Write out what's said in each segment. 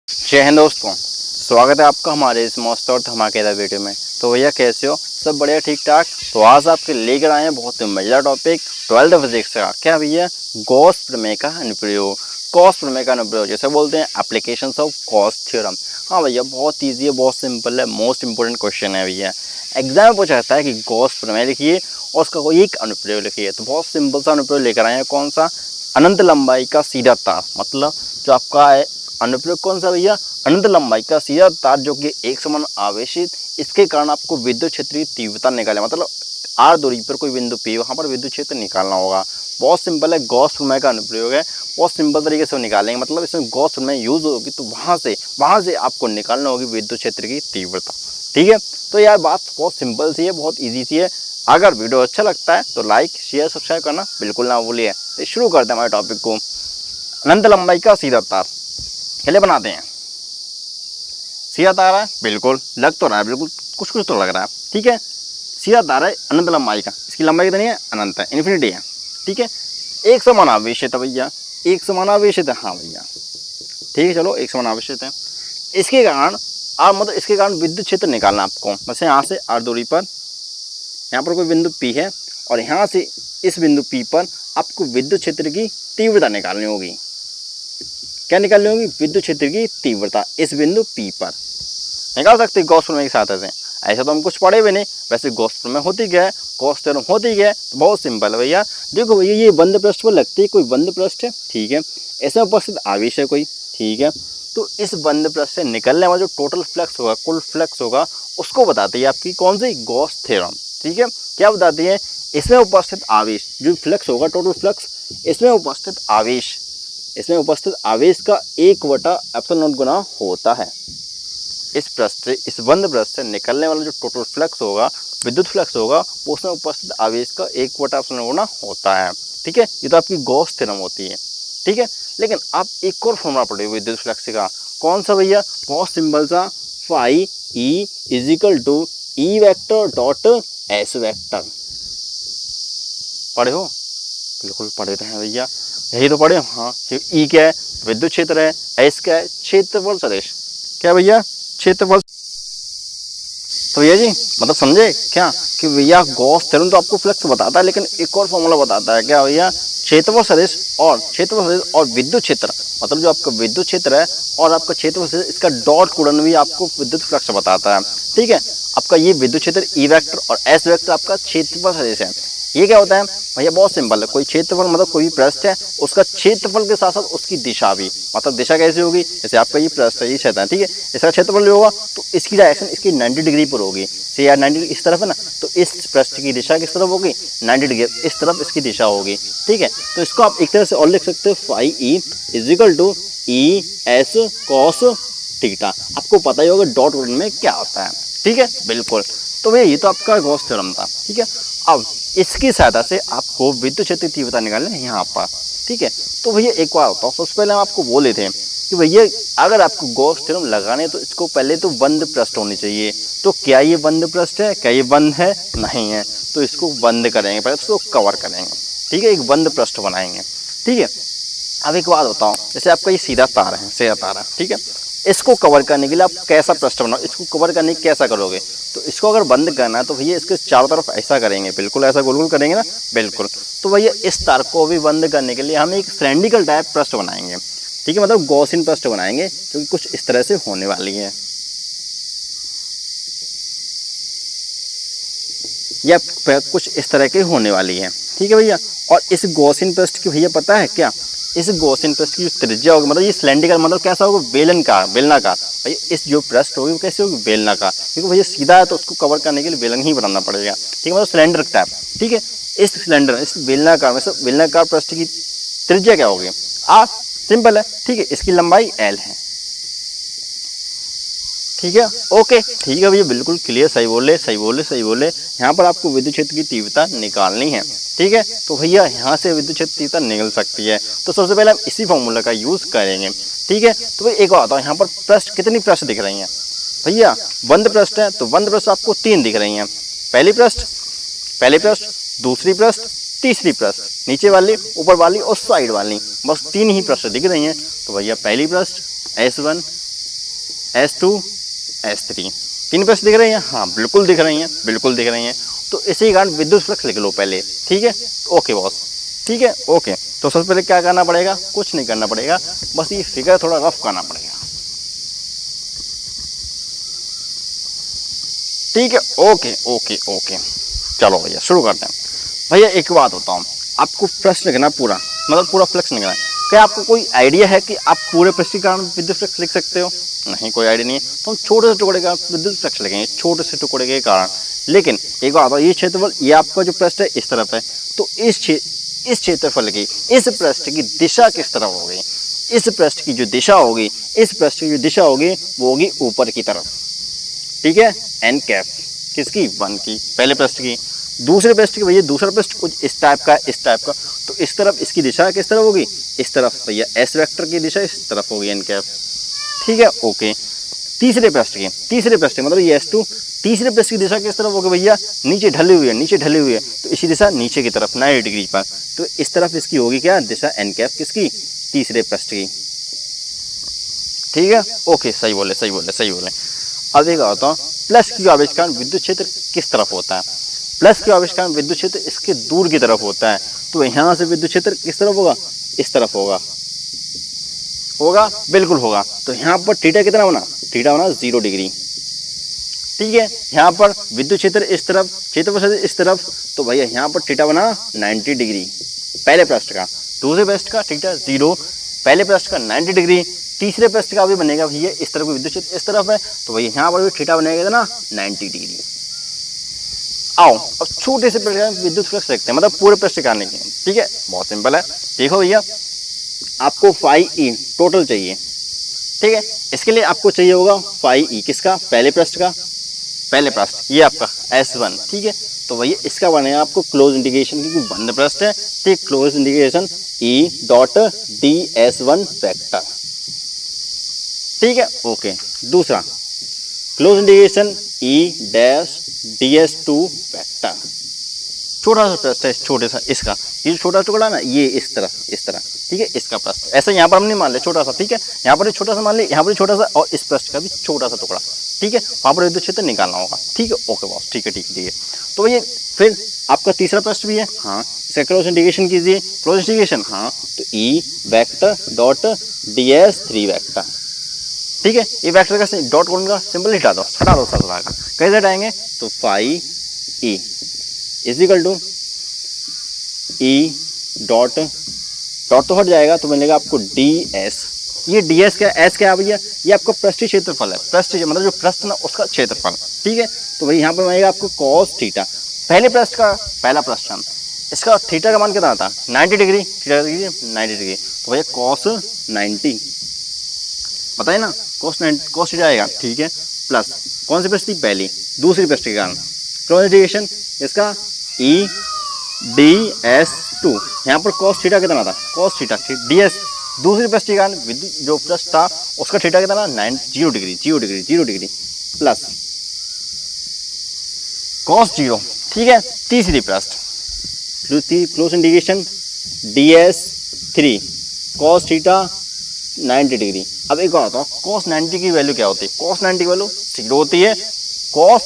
जय हिंद दोस्तों, स्वागत है आपका हमारे इस मस्त और धमाकेदार वीडियो में। तो भैया कैसे हो? सब बढ़िया, ठीक ठाक। तो आज आपके लेकर आए हैं बहुत ही मजेदार टॉपिक 12th फिजिक्स का। क्या भैया? गॉस प्रमेय का अनुप्रयोग। गॉस प्रमेय का अनुप्रयोग जैसे बोलते हैं एप्लीकेशंस ऑफ गॉस थ्योरम। हाँ भैया, बहुत ईजी है, बहुत सिंपल है, मोस्ट इंपोर्टेंट क्वेश्चन है भैया। एग्जाम में पूछा जाता है कि गॉस प्रमेय लिखिए और उसका कोई एक अनुप्रयोग लिखिए। तो बहुत सिंपल सा अनुप्रयोग लेकर आए हैं। कौन सा? अनंत लंबाई का सीधा तार। मतलब जो आपका है अनुप्रयोग कौन सा भैया? अनंत लंबाई का सीधा तार जो कि एक समान आवेशित, इसके कारण आपको विद्युत क्षेत्र की तीव्रता निकाले। मतलब आर दूरी पर कोई बिंदु पी, वहाँ पर विद्युत क्षेत्र निकालना होगा। बहुत सिंपल है, गॉस प्रमेय का अनुप्रयोग है। बहुत सिंपल तरीके से निकालेंगे। मतलब इसमें गॉस प्रमेय यूज होगी तो वहाँ से आपको निकालना होगी विद्युत क्षेत्र की तीव्रता। ठीक है, तो यार बात बहुत सिंपल सी है, बहुत ईजी सी है। अगर वीडियो अच्छा लगता है तो लाइक शेयर सब्सक्राइब करना बिल्कुल ना भूलिए। तो शुरू करते हैं हमारे टॉपिक को। अनंत लंबाई का सीधा तार पहले बनाते हैं। सीधा तार है, बिल्कुल लग तो रहा है, बिल्कुल कुछ कुछ तो लग रहा है। ठीक है, सीधा तार है अनंत लंबाई का। इसकी लंबाई कितनी है? अनंत है, इन्फिनिटी है। ठीक है, एक समान आवेशित है भैया, एक समान आवेशित है। हाँ भैया, ठीक है, चलो एक समान आवेशित है। इसके कारण मतलब इसके कारण विद्युत क्षेत्र निकालना आपको। वैसे यहाँ से आर दूरी पर यहाँ पर कोई बिंदु P है और यहाँ से इस बिंदु P पर आपको विद्युत क्षेत्र की तीव्रता निकालनी होगी। क्या निकालनी होगी? विद्युत क्षेत्र की तीव्रता इस बिंदु P पर निकाल सकते हैं गॉस प्रमेय की सहायता से। ऐसा तो हम कुछ पढ़े भी नहीं, वैसे गॉस प्रमेय होती क्या है, गॉस थ्योरम होती क्या है। तो बहुत सिंपल है भैया। देखो भैया, ये बंद पृष्ठ पर लगती है, कोई बंद पृष्ठ है। ठीक है, इसमें उपस्थित आवेश है कोई। ठीक है, तो इस बंद पृष्ठ से निकलने वाला जो टोटल फ्लक्स होगा, कुल फ्लक्स होगा, उसको बताती है आपकी कौन सी? Gauss theorem. ठीक है, क्या बताती है? इसमें उपस्थित आवेश जो फ्लक्स होगा, टोटल फ्लक्स, इसमें उपस्थित आवेश का 1/ε0 गुना होता है। इस पृष्ठ से, इस बंद पृष्ठ से निकलने वाला जो टोटल फ्लक्स होगा, विद्युत फ्लक्स होगा, वो उसमें उपस्थित आवेश का 1/ε0 गुना होता है। ठीक है, ये तो आपकी गॉस थ्योरम होती है। ठीक है, लेकिन आप एक और फॉर्मूला पढ़े विद्युत फ्लक्स का। कौन सा भैया? बहुत सिंपल सा, phi E is equal to E vector dot S vector. पढ़े हो? बिल्कुल पढ़े हैं भैया, यही तो पढ़े। हाँ, ई क्या है? विद्युत क्षेत्र है। एस क्या है? क्षेत्रफल सदिश। क्या भैया? क्षेत्रफल। तो भैया जी मतलब समझे क्या कि भैया गॉस थ्योरम तो आपको फ्लक्स बताता है, लेकिन एक और फॉर्मूला बताता है। क्या भैया? क्षेत्रफल सदिश और विद्युत क्षेत्र। मतलब जो आपका विद्युत क्षेत्र है और आपका क्षेत्रफल सदिश, इसका डॉट गुणन भी आपको विद्युत फ्लक्स बताता है। ठीक है, आपका ये विद्युत क्षेत्र ई वेक्टर और एस वेक्टर आपका क्षेत्रफल सदिश है। ये क्या होता है भैया? बहुत सिंपल है। कोई क्षेत्रफल मतलब कोई भी पृष्ठ है, उसका क्षेत्रफल के साथ साथ उसकी दिशा भी। मतलब दिशा कैसी होगी? जैसे आपका ये पृष्ठ है, ये क्षेत्र है। ठीक है, इसका क्षेत्रफल जो होगा तो इसकी डायरेक्शन इसकी 90 डिग्री पर होगी। से यार 90 डिग्री इस तरफ है ना, तो इस पृष्ठ की दिशा किस तरफ होगी? 90 डिग्री इस तरफ इसकी दिशा होगी। ठीक है, तो इसको आप एक तरह से और लिख सकते हो, phi E is equal to E S cos theta. आपको पता ही होगा डॉट गुणन में क्या होता है। ठीक है, बिल्कुल। तो भैया ये तो आपका गॉस थ्योरम था। ठीक है, अब इसकी सहायता से आपको विद्युत क्षेत्र की तीव्रता निकालना है यहाँ पर। ठीक है, तो भैया एक बार होता है, सबसे पहले हम आपको बोले थे कि भैया अगर आपको गॉस थ्योरम लगाने तो इसको पहले तो बंद पृष्ठ होनी चाहिए। तो क्या ये बंद पृष्ठ है? क्या ये बंद है? नहीं है, तो इसको बंद करेंगे, पहले इसको कवर करेंगे। ठीक है, एक बंद पृष्ठ बनाएंगे। ठीक है, अब एक बात बताओ, जैसे आपका ये सीधा तार है। ठीक है, इसको कवर करने के लिए आप कैसा पृष्ठ बनाओ? इसको कवर करने के कैसा करोगे? तो इसको अगर बंद करना है तो भैया इसके चारों तरफ ऐसा करेंगे, बिल्कुल ऐसा गोल गोल करेंगे ना, बिल्कुल। तो भैया इस तार को भी बंद करने के लिए हम एक सिलेंड्रिकल टाइप पृष्ठ बनाएंगे। ठीक है, मतलब गॉसियन पृष्ठ बनाएंगे, क्योंकि कुछ इस तरह से होने वाली है, या कुछ इस तरह की होने वाली है। ठीक है भैया, और इस गॉसियन पृष्ठ की भैया पता है क्या? इस गॉसियन पृष्ठ की त्रिज्या होगी, मतलब ये सिलेंड्रिकल, मतलब कैसा होगा? बेलनाकार। भैया इस जो पृष्ठ होगी वो कैसे होगी? बेलनाकार, क्योंकि भैया सीधा है तो उसको कवर करने के लिए बेलन ही बनाना पड़ेगा। ठीक है, मतलब सिलेंडर टाइप। ठीक है, इस बेलनाकार पृष्ठ की त्रिज्या क्या होगी? सिंपल है। ठीक है, इसकी लंबाई L है। ठीक है, ओके, ठीक है भैया, बिल्कुल क्लियर, सही बोले। यहाँ पर आपको विद्युत क्षेत्र की तीव्रता निकालनी है। ठीक है, तो भैया यहाँ से विद्युत क्षेत्र तीव्रता निकल सकती है। तो सबसे पहले हम इसी फॉर्मूला का यूज करेंगे। ठीक है, तो भैया एक बात बताओ, यहाँ पर पृष्ठ कितनी पृष्ठ दिख रही हैं भैया? बंद पृष्ठ है, तो बंद पृष्ठ आपको 3 दिख रही हैं। पहली पृष्ठ, दूसरी पृष्ठ, तीसरी पृष्ठ, नीचे वाली, ऊपर वाली और साइड वाली, बस 3 ही पृष्ठ दिख रही हैं। तो भैया पहली पृष्ठ S1, S2 S3 तीन पृष्ठ दिख रही हैं? हाँ बिल्कुल दिख रही हैं, बिल्कुल दिख रही हैं। तो इसी कारण विद्युत फ्लक्स लिख लो पहले, ठीक है। ओके बॉस, ठीक है ओके। तो सबसे पहले क्या करना पड़ेगा? कुछ नहीं करना पड़ेगा, बस ये फिगर थोड़ा रफ करना पड़ेगा, ठीक है। ओके ओके ओके, चलो भैया शुरू करते हैं। भैया एक बात बताओ, आपको प्रश्न लिखना पूरा, मतलब पूरा फ्लक्स लिखना है। क्या आपको कोई आइडिया है कि आप पूरे प्रश्न के कारण विद्युत फ्लक्स लिख सकते हो? नहीं, कोई आइडिया नहीं है। तो हम छोटे से टुकड़े का विद्युत फ्लक्स लिखेंगे, छोटे से टुकड़े के कारण। लेकिन एक बात बताओ, ये क्षेत्रफल, ये आपका जो पृष्ठ है इस तरफ है, तो इस क्षेत्रफल की, इस पृष्ठ की दिशा किस तरफ होगी? इस पृष्ठ की जो दिशा होगी, इस पृष्ठ की जो दिशा होगी वो होगी ऊपर की तरफ, ठीक है। एन कैप किसकी? 1 की, पहले पृष्ठ की। दूसरे पृष्ठ की भैया, दूसरा पृष्ठ कुछ इस टाइप का, इस टाइप का, तो इस तरफ इसकी दिशा किस तरफ होगी? इस तरफ भैया, एस वेक्टर की दिशा इस तरफ होगी, एन कैप, ठीक है ओके। तीसरे पृष्ठ की, तीसरे पृष्ठ मतलब ये S2, तीसरे पृष्ठ की दिशा किस तरफ होगी भैया? नीचे ढली हुई है, नीचे ढली हुई है, तो इसी दिशा नीचे की तरफ 90 डिग्री पर, तो इस तरफ इसकी होगी क्या? दिशा एन कैप किसकी? तीसरे पृष्ठ की, ठीक है ओके। सही बोले, सही बोले, सही बोले। अब एक आता हूँ, प्लस क्यू आवेश का विद्युत क्षेत्र किस तरफ होता है? प्लस क्यू आवेश का विद्युत क्षेत्र इसके दूर की तरफ होता है, तो यहाँ से विद्युत क्षेत्र किस तरफ होगा? इस तरफ होगा, होगा बिल्कुल होगा। तो यहाँ पर थीटा कितना बना? थीटा बना 0 डिग्री, ठीक है। यहाँ पर विद्युत क्षेत्र इस तरफ, क्षेत्रफल इस तरफ, तो भैया यहाँ पर थीटा बना 90 डिग्री, पहले पृष्ठ का। दूसरे पृष्ठ का थीटा 0, पहले पृष्ठ का 90 डिग्री, तीसरे पृष्ठ का भी बनेगा भैया इस तरफ, विद्युत क्षेत्र इस तरफ है, तो भैया यहाँ पर भी थीटा बनेगा ना 90 डिग्री। आओ अब छोटे से विद्युत फ्लक्स लिखते हैं, मतलब पूरे पृष्ठ का नहीं, ठीक है। बहुत सिंपल है, देखो भैया, आपको फाई ई टोटल चाहिए, ठीक है। इसके लिए आपको चाहिए होगा फाई ई किसका? पहले पृष्ठ का, पहले पृष्ठ ये आपका S1, ठीक है। तो भैया इसका बनेगा आपको क्लोज इंटीग्रेशन, क्योंकि बंद पृष्ठ है, ठीक। Close integration E dot DS1 vector, ठीक है ओके। दूसरा close integration E dash DS2 vector, छोटा सा पृष्ठ है, छोटे सा इसका, ये छोटा टुकड़ा ना, ये इस तरह, इस तरह, ठीक है। इसका पृष्ठ ऐसा यहाँ पर हम नहीं मान ले, छोटा सा, ठीक है। यहाँ पर भी छोटा सा मान ले, यहाँ पर भी छोटा सा, और इस पृष्ठ का भी छोटा सा टुकड़ा, ठीक है। वहाँ पर विद्युत क्षेत्र निकालना होगा, ठीक है ओके बॉस, ठीक है ठीक है ठीक है। तो भैया फिर आपका तीसरा पृष्ठ भी है, हाँ, इसका क्रॉस इंटीग्रेशन कीजिए, क्रॉस इंटीग्रेशन, हाँ, तो E vector dot DS3 vector, ठीक है। ये वेक्टर का डॉट कौन का सिंबल हटा दो सरला का, कैसे हटाएंगे? तो phi E is equal to E dot तो हट जाएगा, तो मिलेगा आपको DS। ये DS क्या, S क्या है भैया? ये आपका पृष्ठीय क्षेत्रफल है, पृष्ठ मतलब जो पृष्ठ ना उसका क्षेत्रफल, ठीक है। तो भाई यहाँ पर मिलेगा आपको cos थीटा, पहले पृष्ठ का पहला पृष्ठ, इसका थीटा का मान कितना आता है? 90 डिग्री, थीटा डिग्री 90 डिग्री, तो भैया cos 90, बताइए ना, cos थीटा आएगा, ठीक है। प्लस कौन सी पृष्ठ थी? पहली, दूसरी पृष्ठ के कारण क्रॉस इंटीग्रेशन इसका E DS2, यहाँ पर cos थीटा कितना था? cos थीटा DS, दूसरी पृष्ठ के कारण विद्युत जो पृष्ठ था उसका थीटा कितना? 0 degree, 0 degree, 0 degree, plus cos 0, ठीक है। तीसरी पृष्ठ close integration DS3 cos theta 90 degree. अब एक बात बताओ, cos 90 की वैल्यू क्या होती है? cos 90 की वैल्यू 0 होती है, cos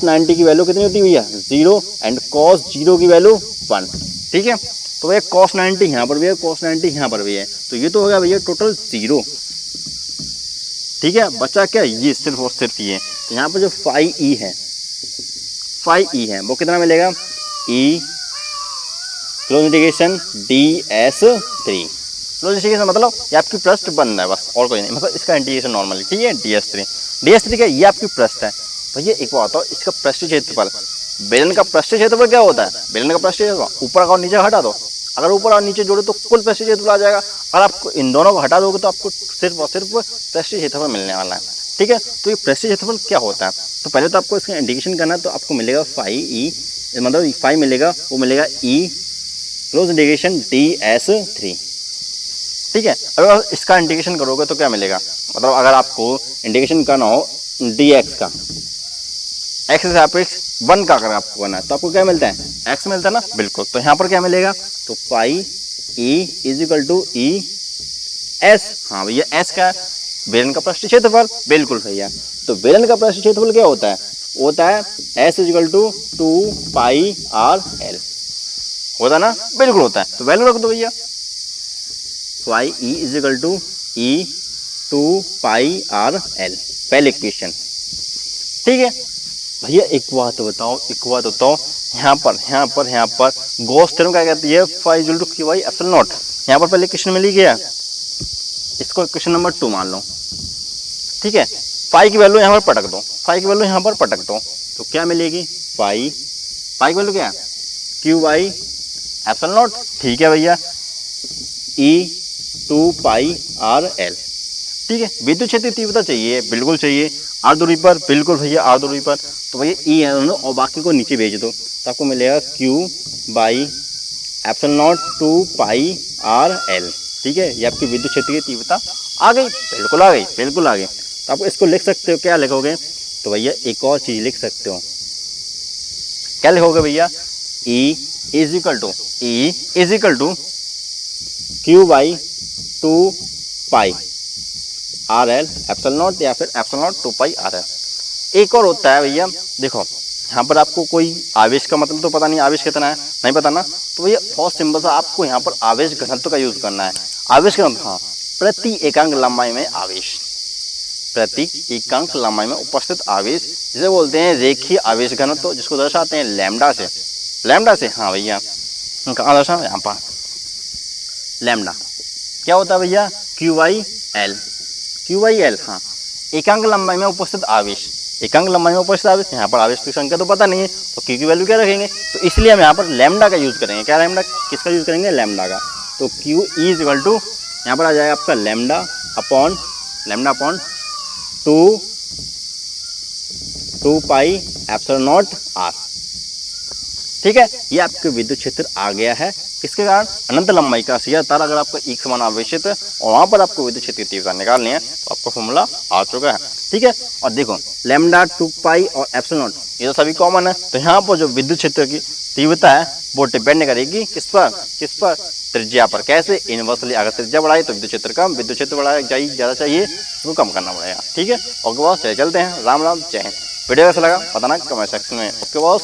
90 की वैल्यू कितनी होती है भैया? 0, एंड cos 0 की वैल्यू 1, ठीक है। तो भैया cos 90 यहाँ पर भी है, cos 90 यहाँ पर भी है, तो ये तो हो गया भैया टोटल 0, ठीक है। बचा क्या? ये सिर्फ और सिर्फ ये, तो यहाँ पर जो फाई ई है वो कितना मिलेगा? E close integration DS3, close integration मतलब ये आपकी पृष्ठ बंद है बस, और कोई नहीं, मतलब इसका इंटीग्रेशन नॉर्मली, ठीक है। DS3 का ये आपकी पृष्ठ है भैया। एक बात बताओ, इसका पृष्ठीय क्षेत्रफल, बेलन का पृष्ठीय क्षेत्रफल क्या होता है? बेलन का पृष्ठीय क्षेत्रफल ऊपर का और नीचे हटा दो, अगर ऊपर और नीचे जोड़े तो कुल पृष्ठीय क्षेत्रफल आ जाएगा, और आपको इन दोनों को हटा दोगे तो आपको सिर्फ और सिर्फ पृष्ठीय क्षेत्रफल मिलने वाला है, ठीक है। तो ये पृष्ठीय क्षेत्रफल क्या होता है? तो पहले तो आपको इसका इंटीग्रेशन करना है, तो आपको मिलेगा फाई ई, मतलब फाई मिलेगा, वो मिलेगा E क्लोज इंटीग्रेशन DS3, ठीक है। अगर इसका इंटीग्रेशन करोगे तो क्या मिलेगा? मतलब अगर आपको इंटीग्रेशन करना हो dx का, x से सापेक्ष 1 का अगर आपको करना है, तो आपको क्या मिलता है? x मिलता है ना, बिल्कुल। तो यहाँ पर क्या मिलेगा? तो phi E is equal to E S, हाँ भैया एस का बेलन का पृष्ठ क्षेत्रफल, बिल्कुल भैया। तो बेलन का पृष्ठ क्षेत्रफल क्या होता है? होता है एस इजिकल टू 2πr/l, होता ना, बिल्कुल होता है। तो वैल्यू रख दो भैया, Y E is equal to E 2πr/l, पहले इक्वेशन। ठीक है भैया, एक बात बताओ, यहाँ पर गॉस थ्योरम क्या कहती है? Phi equal to Q by epsilon naught. यहाँ पर पहले क्वेश्चन मिल ही गया, इसको क्वेश्चन नंबर 2 मान लो। ठीक है, फाई की वैल्यू यहाँ पर पटक दो, तो क्या मिलेगी? फाई की वैल्यू क्या है? Q by epsilon not. ठीक है भैया, ई 2πr/l। ठीक है, विद्युत क्षेत्र की तीव्रता चाहिए, बिल्कुल चाहिए। आर दूरी पर, बिल्कुल भैया आर दूरी पर, तो भैया ई है और बाकी को नीचे भेज दो, तो आपको मिलेगा Q by epsilon not 2πr/l। ठीक है, ये आपकी विद्युत क्षेत्र की तीव्रता आ गई, बिल्कुल आ गई। तो आप इसको लिख सकते हो, क्या लिखोगे? तो भैया एक और चीज लिख सकते हो, क्या लिखोगे भैया? E is equal to Q by 2πr/l epsilon naught, या फिर एप्सिलॉन नॉट 2πr/l। एक और होता है भैया, देखो यहाँ पर आपको कोई आवेश का मतलब तो पता नहीं, आवेश कितना है नहीं पता ना, तो भैया बहुत सिंपल सा आपको यहाँ पर आवेश घनत्व का यूज करना है। आवेश घनत्व, हाँ, प्रति एकांक लंबाई में आवेश, प्रति एकांक लंबाई में उपस्थित आवेश, जिसे बोलते हैं रेखीय आवेश घनत्व, जिसको दर्शाते हैं लैम्डा से। हाँ भैया, कहाँ दर्शा? यहाँ पर लैम्डा क्या होता है भैया? Q by L. हाँ, एकांक लंबाई में उपस्थित आवेश, यहाँ पर आवेश की संख्या तो पता नहीं है, तो क्यू की वैल्यू क्या रखेंगे? तो इसलिए हम यहाँ पर लैम्डा का यूज करेंगे। क्या लैम्डा, किसका यूज करेंगे? लैम्डा का। तो क्यू इज इक्वल टू, यहाँ पर आ जाएगा आपका lambda upon 2π epsilon naught r। ठीक है, ये आपके विद्युत क्षेत्र आ गया है। किसके कारण? अनंत लंबाई का सिया तार अगर आपका एक समान आवेशित है और वहां पर आपको विद्युत क्षेत्र की तीव्रता निकालनी है, तो आपका फॉर्मूला आ चुका है। ठीक है, और देखो लैम्डा 2π और एप्सिलॉन नॉट ये तो सभी कॉमन है, तो यहाँ पर जो विद्युत क्षेत्र की तीव्रता है वो डिपेंड करेगी किस पर? त्रिज्या पर। कैसे? इनवर्सली, अगर त्रिज्या बढ़ाई तो विद्युत क्षेत्र कम, विद्युत क्षेत्र बढ़ाया ज़्यादा चाहिए, उसको कम करना पड़ेगा। ठीक है, ओके बॉस, चलते हैं। राम राम, जय हिंद। वीडियो कैसा लगा बताना कमेंट सेक्शन में। Okay boss.